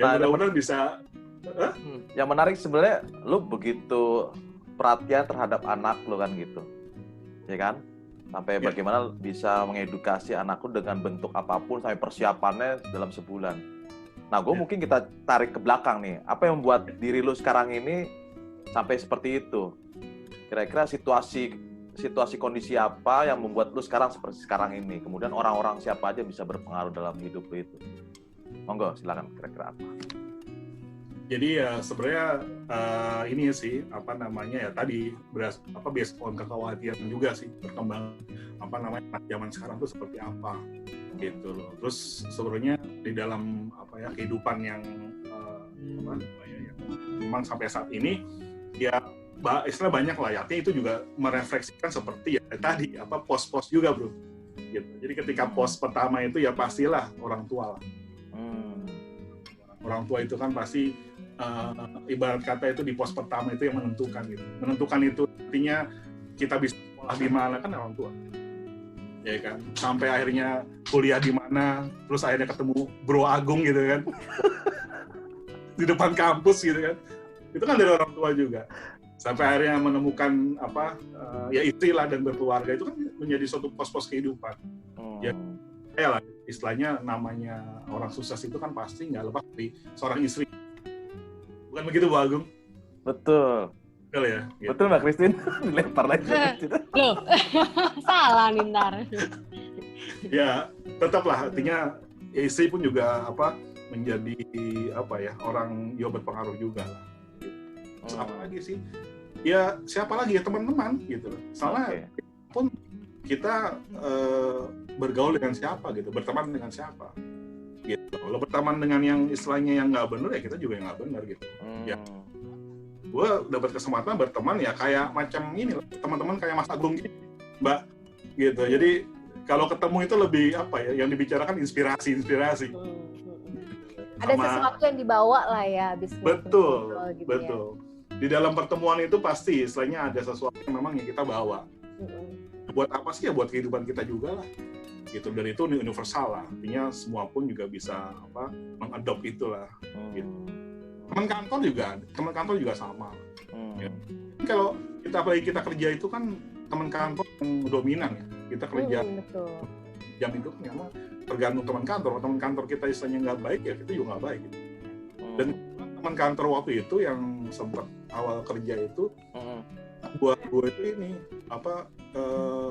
Ya mudah-mudahan bisa. Yang menarik sebenarnya lu begitu perhatian terhadap anak lu kan gitu, ya kan? Sampai bagaimana bisa mengedukasi anakku dengan bentuk apapun sampai persiapannya dalam sebulan. Nah, gue mungkin kita tarik ke belakang nih. Apa yang membuat diri lu sekarang ini sampai seperti itu? Kira-kira situasi kondisi apa yang membuat lu sekarang seperti sekarang ini? Kemudian orang-orang siapa aja bisa berpengaruh dalam hidup lu itu? Monggo, silakan, kira-kira apa? Jadi ya sebenarnya ini sih tadi based on kekhawatiran juga sih perkembangan anak zaman sekarang tuh seperti apa gitu loh. Terus sebenarnya di dalam kehidupan yang memang sampai saat ini ya istilah banyak lah ya. Artinya itu juga merefleksikan seperti ya tadi pos-pos juga bro. Gitu. Jadi ketika pos pertama itu ya pastilah orang tua lah. Orang tua itu kan pasti ibarat kata itu di pos pertama itu yang menentukan gitu. Menentukan itu artinya kita bisa sekolah di mana kan orang tua. Ya kan? Sampai akhirnya kuliah di mana, terus akhirnya ketemu Bro Agung gitu kan. Di depan kampus gitu kan. Itu kan dari orang tua juga. Sampai akhirnya menemukan ya istri lah dan berkeluarga itu kan menjadi suatu pos-pos kehidupan. Ya lah istilahnya namanya orang sukses itu kan pasti nggak lepas dari seorang istri. Bukan begitu Bu Agung? Betul. Betul ya? Gitu. Betul Mbak Christine? Dilempar lagi. Loh, salah nih ntar. Ya, tetaplah artinya ya istri pun juga menjadi orang yang berpengaruh juga lah. Terus apa lagi sih? Ya siapa lagi ya teman-teman gitu. Soalnya pun kita bergaul dengan siapa gitu, berteman dengan siapa. Gitu. Kalau berteman dengan yang istilahnya yang nggak benar ya kita juga yang nggak benar gitu. Ya, gue dapat kesempatan berteman ya kayak macam ini lah, teman-teman kayak Mas Agung gitu, Mbak, gitu. Jadi kalau ketemu itu lebih yang dibicarakan inspirasi. Ada sesuatu yang dibawa lah ya abis betul. Gitu betul. Ya. Di dalam pertemuan itu pasti istilahnya ada sesuatu yang memang yang kita bawa. Buat apa sih ya? Buat kehidupan kita juga lah. Gitu, dan itu universal lah, artinya semua pun juga bisa mengadop itulah. Gitu. Teman kantor juga sama. Gitu. Kalau kita kerja itu kan teman kantor yang dominan ya, kita kerja jam itu kan memang tergantung teman kantor kita istilahnya nggak baik ya kita juga nggak baik. Gitu. Dan teman kantor waktu itu yang sempat awal kerja itu buat gue itu ini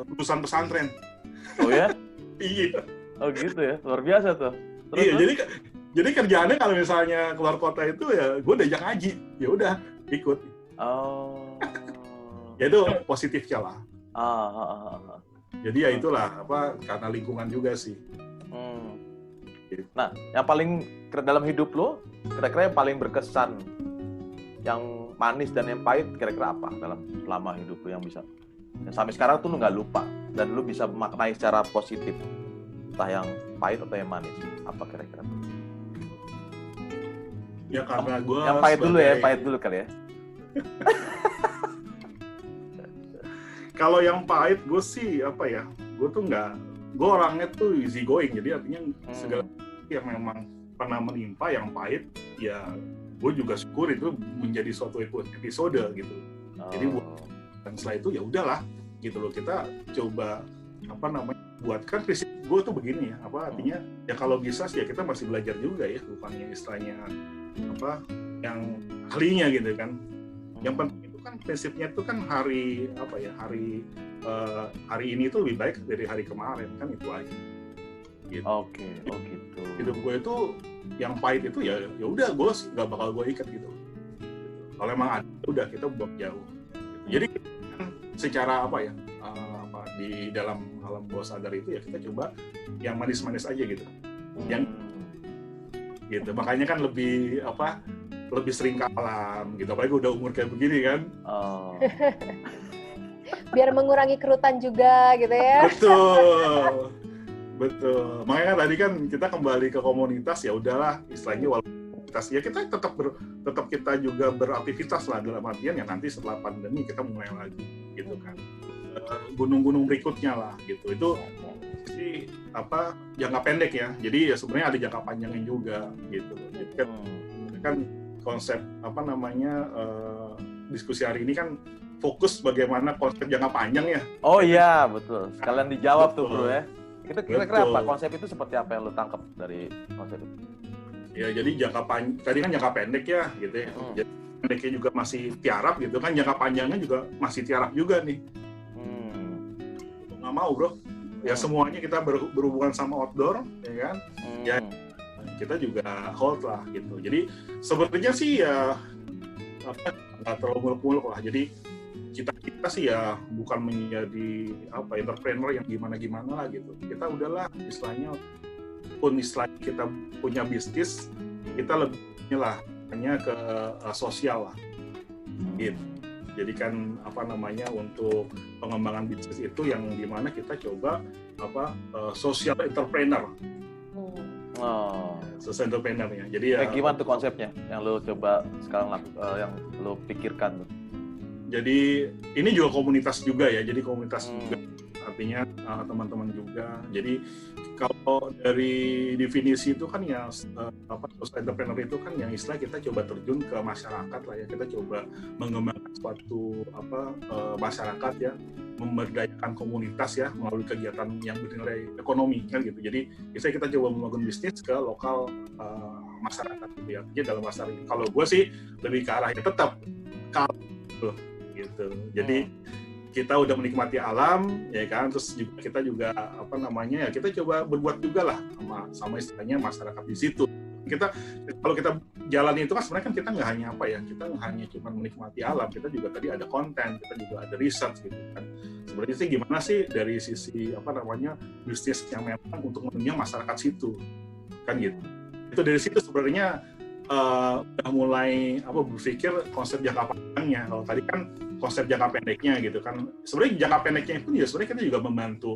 lulusan pesantren. Oh ya? Iya. Oh gitu ya, luar biasa tuh. Terus, iya, jadi kerjaannya kalau misalnya keluar kota itu ya gue diajak ngaji, ya udah ikut. Oh. Ya itu positifnya lah. Jadi ya itulah karena lingkungan juga sih. Gitu. Nah, yang paling dalam hidup lo, kira-kira yang paling berkesan, yang manis dan yang pahit, kira-kira apa dalam selama hidup lo yang bisa? Yang sampai sekarang tuh lu nggak lupa dan lu bisa memaknai secara positif, entah yang pahit atau yang manis, apa kira-kira? Ya karena gue yang pahit dulu ya, pahit dulu kali ya. Kalau yang pahit gue sih gue tuh gue orangnya tuh easy going, jadi artinya segala yang memang pernah menimpa yang pahit ya gue juga syukur itu menjadi suatu episode gitu. Jadi dan setelah itu ya udahlah gitu loh, kita coba buatkan prinsip gue tuh begini ya, artinya ya kalau bisa sih ya kita masih belajar juga ya, bukannya istilahnya yang ahlinya gitu kan. Yang penting itu kan prinsipnya itu kan hari ini itu lebih baik dari hari kemarin kan, itu aja. Gitu. Oke, oh gitu. Hidup gue itu yang pahit itu ya udah gue nggak bakal gue ikat gitu. Kalau emang ada udah kita buang jauh. Gitu. Jadi secara di dalam alam bawah sadar itu ya kita coba yang manis-manis aja gitu. Yang gitu. Makanya kan lebih sering kalam gitu. Apalagi udah umur kayak begini kan. Biar mengurangi kerutan juga gitu ya. Betul. Makanya kan tadi kan kita kembali ke komunitas, ya udahlah istilahnya walaupun ya kita tetap kita juga beraktivitas lah, dalam artian ya nanti setelah pandemi kita mulai lagi gitu kan. Gunung-gunung berikutnya lah gitu. Itu sih jangka pendek ya. Jadi ya sebenarnya ada jangka panjangnya juga gitu. Jadi kan konsep diskusi hari ini kan fokus bagaimana konsep jangka panjang ya. Oh iya, betul. Sekalian dijawab tuh, Bro ya. Itu kira-kira Betul. apa? Konsep itu seperti apa yang lu tangkap dari konsep itu? Ya, jadi tadi kan jangka pendek ya gitu ya. Jadi pendeknya juga masih tiarap gitu kan, jangka panjangnya juga masih tiarap juga nih. Nggak mau, Bro. Ya semuanya kita berhubungan sama outdoor, ya kan? Ya kita juga hold lah gitu. Jadi sebenarnya sih ya nggak terlalu muluk-muluk lah. Jadi kita sih ya bukan menjadi entrepreneur yang gimana-gimana lah gitu. Kita udahlah istilahnya kita punya bisnis, kita lebihnya lah hanya ke sosial lah gitu. Jadi kan untuk pengembangan bisnis itu yang dimana kita coba social entrepreneur. Social entrepreneur ya. Jadi ya gimana tuh konsepnya yang lo coba sekarang yang lo pikirkan tuh? Jadi ini juga komunitas juga ya. Jadi komunitas juga artinya teman-teman juga. Jadi kalau dari definisi itu kan ya social entrepreneur itu kan yang istilah kita coba terjun ke masyarakat lah ya. Kita coba mengembangkan suatu masyarakat ya, memberdayakan komunitas ya melalui kegiatan yang bernilai ekonomi kan gitu. Jadi biasanya kita coba membangun bisnis ke lokal masyarakat gitu ya. Jadi dalam masyarakat ini kalau gue sih lebih ke arah tetap gitu. Jadi kita udah menikmati alam ya kan, terus juga kita juga kita coba berbuat juga lah sama istilahnya masyarakat di situ. Kalau kita jalani itu kan sebenarnya kan kita nggak hanya kita nggak hanya cuma menikmati alam, kita juga tadi ada konten, kita juga ada research gitu kan. Sebenarnya sih gimana sih dari sisi bisnis yang memang untuk menunjang masyarakat situ kan gitu. Itu dari situ sebenarnya udah mulai berpikir konsep jangka panjangnya. Kalau tadi kan konsep jangka pendeknya gitu kan. Sebenarnya jangka pendeknya itu ya sebenarnya kita juga membantu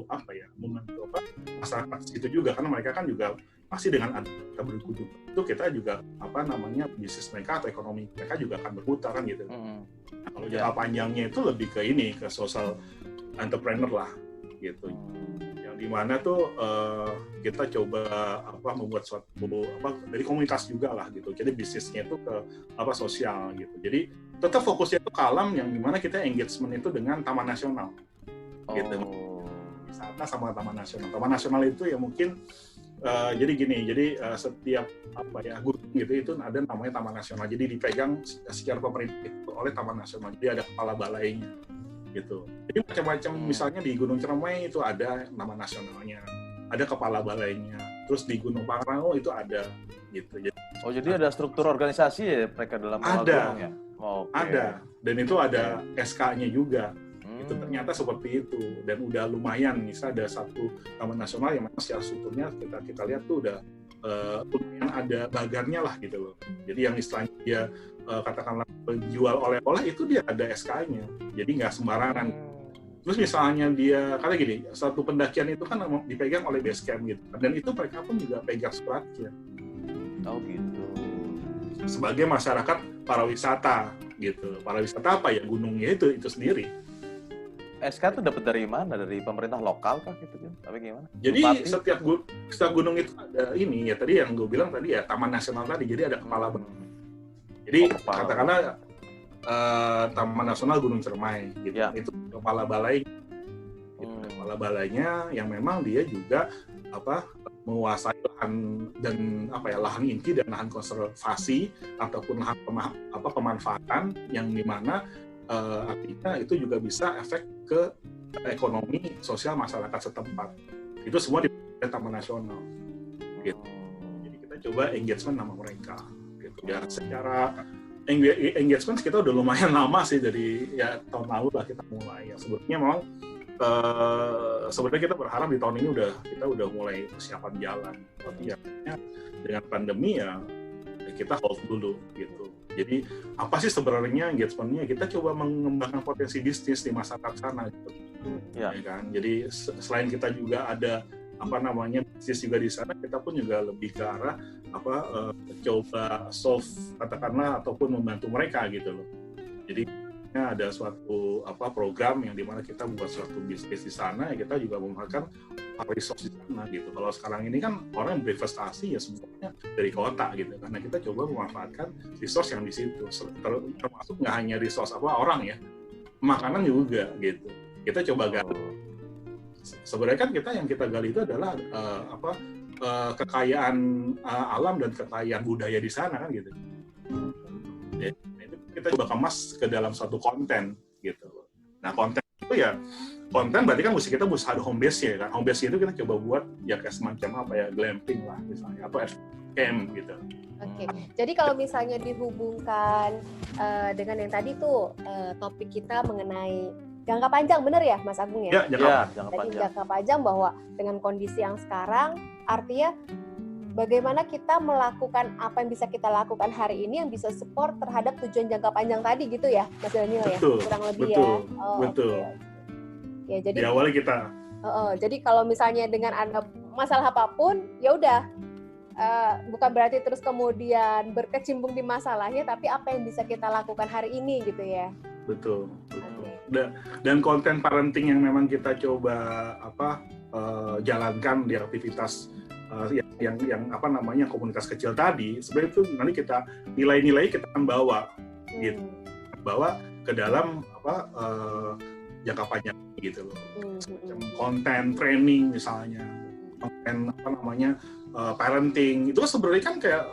masyarakat situ juga, karena mereka kan juga pasti dengan kita berkunjung itu kita juga bisnis mereka atau ekonomi mereka juga akan berputar kan gitu. Nah, kalau jangka panjangnya itu lebih ke social entrepreneur lah gitu. Yang dimana tuh kita coba membuat suatu dari komunitas juga lah gitu. Jadi bisnisnya itu ke sosial gitu. Jadi tetap fokusnya itu ke alam, yang dimana kita engagement itu dengan Taman Nasional gitu. Wisata sama Taman Nasional. Taman Nasional itu ya mungkin jadi gini, setiap gunung gitu itu ada namanya Taman Nasional. Jadi dipegang secara pemerintah itu oleh Taman Nasional. Jadi ada kepala balainya gitu. Jadi macam-macam, misalnya di Gunung Ciremai itu ada Taman Nasionalnya, ada kepala balainya. Terus di Gunung Pangrango itu ada gitu. Jadi ada struktur organisasi ya mereka dalam gunung ya? Ada, dan itu ada SK-nya juga. Itu ternyata seperti itu, dan udah lumayan. Misalnya ada satu taman nasional yang memang secara strukturnya kita lihat tuh udah lumayan ada bagarnya lah gitu loh. Jadi yang istilahnya dia katakanlah jual oleh-oleh itu dia ada SK-nya, jadi nggak sembarangan. Terus misalnya dia karena gini, satu pendakian itu kan dipegang oleh base camp gitu, dan itu mereka pun juga pegang suratnya. Gitu. Sebagai masyarakat pariwisata gitu. Pariwisata apa ya, gunungnya itu sendiri. SK itu dapat dari mana? Dari pemerintah lokal kah gitu kan? Tapi gimana? Jadi setiap gunung itu ada ini ya, tadi yang gue bilang tadi ya Taman Nasional tadi, jadi ada kepala jadi katakanlah Taman Nasional Gunung Ciremai gitu. Ya. Itu kepala balai gitu. Kepala balainya yang memang dia juga menguasai lahan dan lahan inti dan lahan konservasi ataupun lahan pemanfaatan yang dimana artinya itu juga bisa efek ke ekonomi sosial masyarakat setempat. Itu semua di Taman Nasional gitu. Jadi kita coba engagement sama mereka gitu. Ya secara engagement kita udah lumayan lama sih, dari ya tahun lalu lah kita mulai. Ya sebetulnya memang sebenarnya kita berharap di tahun ini kita udah mulai persiapan jalan, tapi ya dengan pandemi ya kita hold dulu gitu. Jadi apa sih sebenarnya engagement-nya? Kita coba mengembangkan potensi bisnis di masyarakat sana gitu. Ya kan. Jadi selain kita juga ada bisnis juga di sana, kita pun juga lebih ke arah coba solve katakanlah ataupun membantu mereka gitu loh. Jadi ada suatu program yang dimana kita buat suatu bisnis di sana, ya kita juga memanfaatkan resource di sana gitu. Kalau sekarang ini kan orang yang berinvestasi ya semuanya dari kota gitu, karena kita coba memanfaatkan resource yang di situ, termasuk nggak hanya resource orang ya, makanan juga gitu. Kita coba gali. Sebenarnya kan yang kita gali itu adalah kekayaan alam dan kekayaan budaya di sana kan gitu. Ya, itu kita coba kemas ke dalam suatu konten gitu. Nah konten itu ya berarti kan kita mesti ada home base ya kan. Home base itu kita coba buat ya kayak semacam glamping lah misalnya atau camp gitu. Oke, jadi kalau misalnya dihubungkan dengan yang tadi tuh topik kita mengenai jangka panjang, bener ya Mas Agung ya? Jangka panjang bahwa dengan kondisi yang sekarang artinya bagaimana kita melakukan apa yang bisa kita lakukan hari ini yang bisa support terhadap tujuan jangka panjang tadi gitu ya, Mas Daniel ya? Kurang lebih ya. Betul. Okay. Ya, jadi di awal kita. Jadi kalau misalnya dengan ada masalah apapun, ya udah bukan berarti terus kemudian berkecimpung di masalahnya, tapi apa yang bisa kita lakukan hari ini gitu ya? Betul. Dan konten parenting yang memang kita coba jalankan di aktivitas yang komunitas kecil tadi, sebenarnya itu nanti kita nilai-nilai kita akan bawa gitu, bawa ke dalam jangka panjang gitu loh. Konten training misalnya, konten parenting itu sebenarnya kan kayak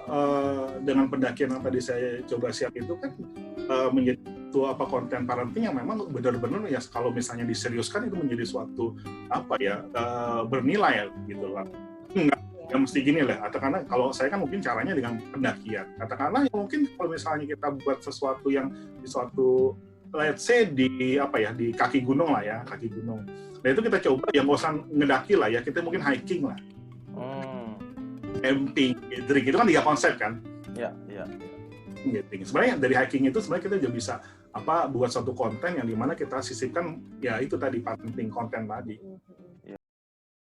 dengan pendakian yang tadi saya coba share itu kan menjadi konten parenting yang memang benar-benar ya kalau misalnya diseriuskan itu menjadi suatu bernilai gitu lah. Ya mesti gini lah, katakanlah kalau saya kan mungkin caranya dengan pendakian, katakanlah ya mungkin kalau misalnya kita buat sesuatu yang di suatu let's say di kaki gunung lah ya, kaki gunung. Nah itu kita coba yang nggak usah ngedaki lah ya, kita mungkin hiking lah, camping, gathering itu kan 3 konsep kan? Iya. Gathering. Sebenarnya dari hiking itu sebenarnya kita juga bisa buat suatu konten yang dimana kita sisipkan ya itu tadi parenting konten tadi.